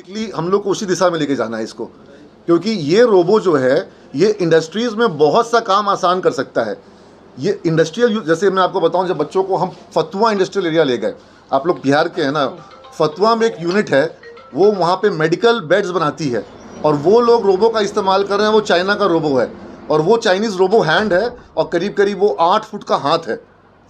Basically हम लोग को उसी दिशा में लेके जाना है इसको, क्योंकि ये रोबो जो है ये इंडस्ट्रीज़ में बहुत सा काम आसान कर सकता है। ये इंडस्ट्रियल जैसे मैं आपको बताऊं, जब बच्चों को हम फतुआ इंडस्ट्रियल एरिया ले गए, आप लोग बिहार के हैं ना, फतुआ में एक यूनिट है, वो वहाँ पे मेडिकल बेड्स बनाती है और वो लोग रोबो का इस्तेमाल कर रहे हैं। वो चाइना का रोबो है और वो चाइनीज़ रोबो हैंड है और करीब करीब वो 8 फुट का हाथ है।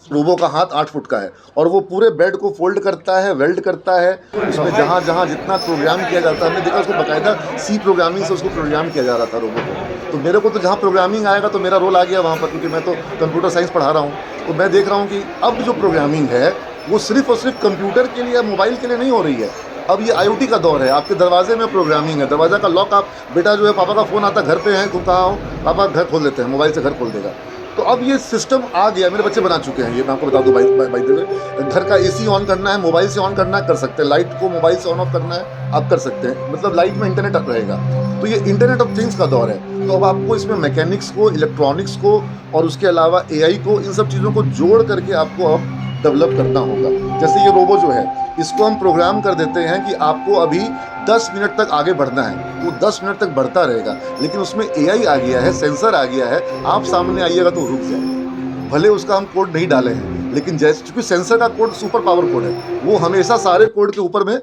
रोबो का हाथ 8 फुट का है और वो पूरे बेड को फोल्ड करता है, वेल्ड करता है। उसमें जहाँ जहाँ जितना प्रोग्राम किया जाता है, हमने देखा उसको बाकायदा सी प्रोग्रामिंग से उसको प्रोग्राम किया जा रहा था रोबो को। तो मेरे को तो जहाँ प्रोग्रामिंग आएगा तो मेरा रोल आ गया वहाँ पर, क्योंकि मैं तो कंप्यूटर साइंस पढ़ा रहा हूँ। तो मैं देख रहा हूँ कि अब जो प्रोग्रामिंग है वो सिर्फ और सिर्फ कंप्यूटर के लिए या मोबाइल के लिए नहीं हो रही है। अब ये IoT का दौर है। आपके दरवाजे में प्रोग्रामिंग है, दरवाज़ा का लॉक, आप बेटा जो है पापा का फ़ोन आता, घर पे हैं, तुम कहाँ हो, पापा घर खोल देते हैं, मोबाइल से घर खोल देगा। तो अब ये सिस्टम आ गया, मेरे बच्चे बना चुके हैं। ये मैं आपको बता दूं बाई द वे, घर का AC ऑन करना है, मोबाइल से ऑन करना है, कर सकते हैं। लाइट को मोबाइल से ऑन ऑफ करना है, आप कर सकते हैं। मतलब लाइट में इंटरनेट रहेगा। तो ये इंटरनेट ऑफ थिंग्स का दौर है। तो अब आपको इसमें मैकेनिक्स को, इलेक्ट्रॉनिक्स को और उसके अलावा AI को, इन सब चीज़ों को जोड़ करके आपको अब डेवलप करना होगा। जैसे ये रोबो जो है, इसको हम प्रोग्राम कर देते हैं कि आपको अभी 10 मिनट तक आगे बढ़ना है, तो 10 मिनट तक बढ़ता रहेगा। लेकिन उसमें AI आ गया है, सेंसर आ गया है, आप सामने आइएगा तो रुक जाए। भले उसका हम कोड नहीं डाले हैं, लेकिन जैसे चूँकि सेंसर का कोड सुपर पावर कोड है, वो हमेशा सारे कोड के ऊपर में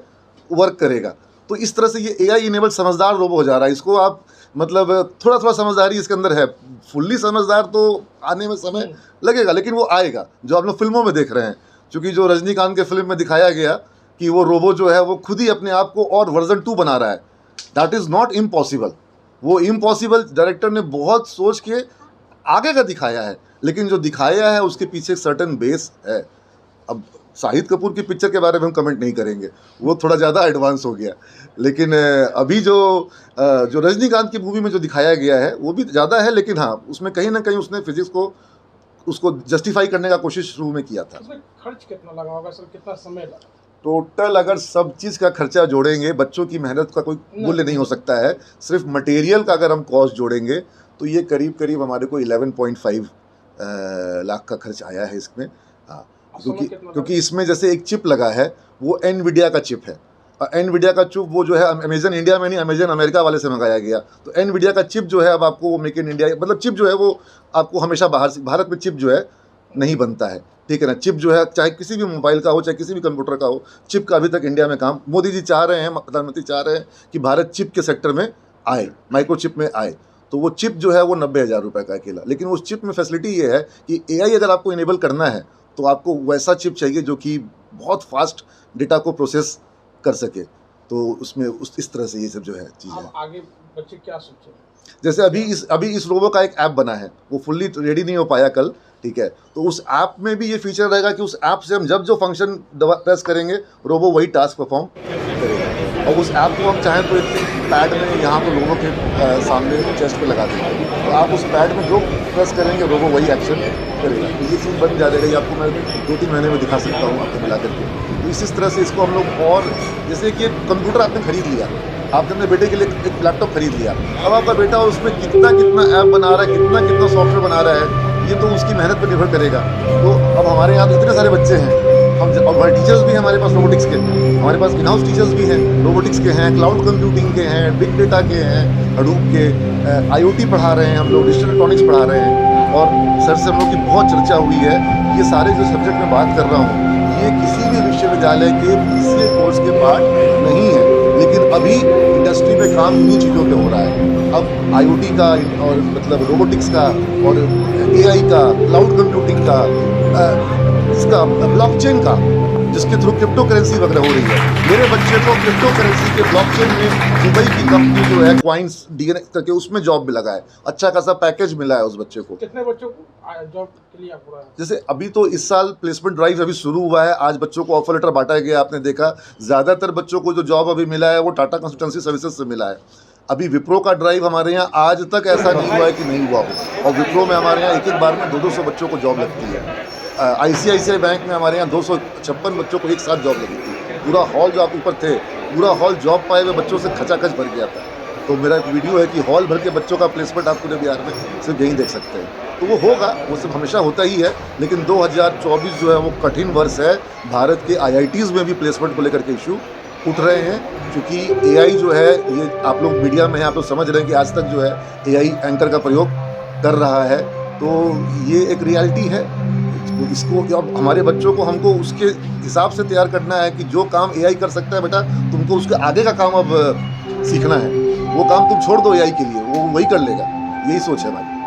वर्क करेगा। तो इस तरह से ये AI इनेबल समझदार रोबो हो जा रहा है। इसको आप मतलब थोड़ा थोड़ा समझदारी इसके अंदर है। फुल्ली समझदार तो आने में समय लगेगा, लेकिन वो आएगा, जो आप लोग फिल्मों में देख रहे हैं। क्योंकि जो रजनीकांत के फिल्म में दिखाया गया कि वो रोबो जो है वो खुद ही अपने आप को और वर्जन 2 बना रहा है, दैट इज़ नॉट इम्पॉसिबल। वो इम्पॉसिबल डायरेक्टर ने बहुत सोच के आगे का दिखाया है, लेकिन जो दिखाया है उसके पीछे सर्टन बेस है। अब शाहिद कपूर की पिक्चर के बारे में हम कमेंट नहीं करेंगे, वो थोड़ा ज़्यादा एडवांस हो गया। लेकिन अभी जो रजनीकांत की मूवी में जो दिखाया गया है वो भी ज़्यादा है, लेकिन हाँ, उसमें कहीं ना कहीं उसने फिजिक्स को उसको जस्टिफाई करने का कोशिश शुरू में किया था। खर्च कितना लगा होगा सर, कितना समय लगा? टोटल अगर सब चीज़ का खर्चा जोड़ेंगे, बच्चों की मेहनत का कोई मूल्य नहीं हो सकता है। सिर्फ मटेरियल का अगर हम कॉस्ट जोड़ेंगे तो ये करीब करीब हमारे को 11.5 लाख का खर्च आया है इसमें। हाँ, क्योंकि इसमें जैसे एक चिप लगा है, वो NVIDIA का चिप है। और NVIDIA का चिप वो जो है अमेजन इंडिया में नहीं, अमेजन अमेरिका वाले से मंगाया गया। तो NVIDIA का चिप जो है अब आपको वो मेक इन इंडिया, मतलब चिप जो है वो आपको हमेशा बाहर से, भारत में चिप जो है नहीं बनता है, ठीक है ना। चिप जो है चाहे किसी भी मोबाइल का हो, चाहे किसी भी कंप्यूटर का हो, चिप का अभी तक इंडिया में काम, मोदी जी चाह रहे हैं, प्रधानमंत्री चाह रहे हैं कि भारत चिप के सेक्टर में आए, माइक्रोचिप में आए। तो वो चिप जो है वो 90,000 रुपये का अकेला। लेकिन उस चिप में फैसिलिटी ये है कि AI अगर आपको इनेबल करना है तो आपको वैसा चिप चाहिए जो कि बहुत फास्ट डेटा को प्रोसेस कर सके। तो उसमें इस तरह से ये सब जो है चीज़ें। आगे बच्चे क्या सोचें? जैसे अभी इस रोबो का एक ऐप बना है, वो फुल्ली रेडी नहीं हो पाया कल, ठीक है। तो उस ऐप में भी ये फीचर रहेगा कि उस ऐप से हम जब जो फंक्शन प्रेस करेंगे, रोबो वही टास्क परफॉर्म करेगा। और उस ऐप को हम चाहें तो एक पैड में यहाँ पर रोबो के सामने चेस्ट पे लगा देंगे, तो आप उस पैड में जो प्रेस करेंगे रोबो वही एक्शन करेगा। तो ये चीज़ बन जाएगा। ये आपको मैं 2-3 महीने में दिखा सकता हूँ आपको मिला करके। तो इस तरह से इसको हम लोग, और जैसे कि कंप्यूटर आपने खरीद लिया, आपने अपने बेटे के लिए एक लैपटॉप खरीद लिया, अब आपका बेटा उसमें कितना ऐप बना रहा है, कितना सॉफ्टवेयर बना रहा है, ये तो उसकी मेहनत पर निर्भर करेगा। तो अब हमारे यहाँ इतने सारे बच्चे हैं, हम और हमारे टीचर्स भी हैं हमारे पास रोबोटिक्स के, हमारे पास इन हाउस टीचर्स भी हैं, रोबोटिक्स के हैं, क्लाउड कंप्यूटिंग के हैं, बिग डेटा के हैं, हडूप के, IoT पढ़ा रहे हैं हम लोग, डिजिटल इलेक्ट्रॉनिक्स पढ़ा रहे हैं। और सर से हम लोग की बहुत चर्चा हुई है। ये सारे जो सब्जेक्ट मैं बात कर रहा हूँ, ये किसी भी विश्वविद्यालय के PCA कोर्स के पार्ट नहीं है, लेकिन अभी इंडस्ट्री में काम इन्हीं चीज़ों पे हो रहा है। अब IoT का और मतलब रोबोटिक्स का और AI का, क्लाउड कंप्यूटिंग का, इसका ब्लॉकचेन का, जिसके थ्रू क्रिप्टो करेंसी वगैरह हो रही है। मेरे बच्चे को क्रिप्टो करेंसी के ब्लॉकचेन में दुबई की कंपनी जो है क्वाइंस DNA करके उसमें जॉब भी लगा है। अच्छा खासा पैकेज मिला है उस बच्चे को। कितने बच्चों को जॉब के लिए हो रहा है? जैसे अभी तो इस साल प्लेसमेंट ड्राइव अभी शुरू हुआ है, आज बच्चों को ऑफर लेटर बांटा गया। आपने देखा ज़्यादातर बच्चों को जो जॉब अभी मिला है वो टाटा कंसल्टेंसी सर्विसेज से मिला है। अभी विप्रो का ड्राइव हमारे यहाँ आज तक ऐसा नहीं हुआ है कि नहीं हुआ हो। और विप्रो में हमारे यहाँ एक बार में 200 बच्चों को जॉब लगती है। ICICI बैंक में हमारे यहाँ 256 बच्चों को एक साथ जॉब लगी थी। पूरा हॉल जो आप ऊपर थे, पूरा हॉल जॉब पाए हुए बच्चों से खचाखच भर गया था। तो मेरा एक वीडियो है कि हॉल भर के बच्चों का प्लेसमेंट आप पूरे बिहार में सिर्फ यहीं देख सकते हैं। तो वो होगा, वो सब हमेशा होता ही है। लेकिन 2024 जो है वो कठिन वर्ष है। भारत के IITs में भी प्लेसमेंट को लेकर के इशू उठ रहे हैं, क्योंकि एआई जो है, ये आप लोग मीडिया में हैं, आप लोग समझ रहे हैं कि आज तक जो है एआई एंकर का प्रयोग कर रहा है, तो ये एक रियलिटी है। इसको अब हमारे बच्चों को हमको उसके हिसाब से तैयार करना है कि जो काम एआई कर सकता है बेटा, तुमको उसके आगे का काम अब सीखना है। वो काम तुम छोड़ दो एआई के लिए, वो वही कर लेगा। यही सोच है भाई।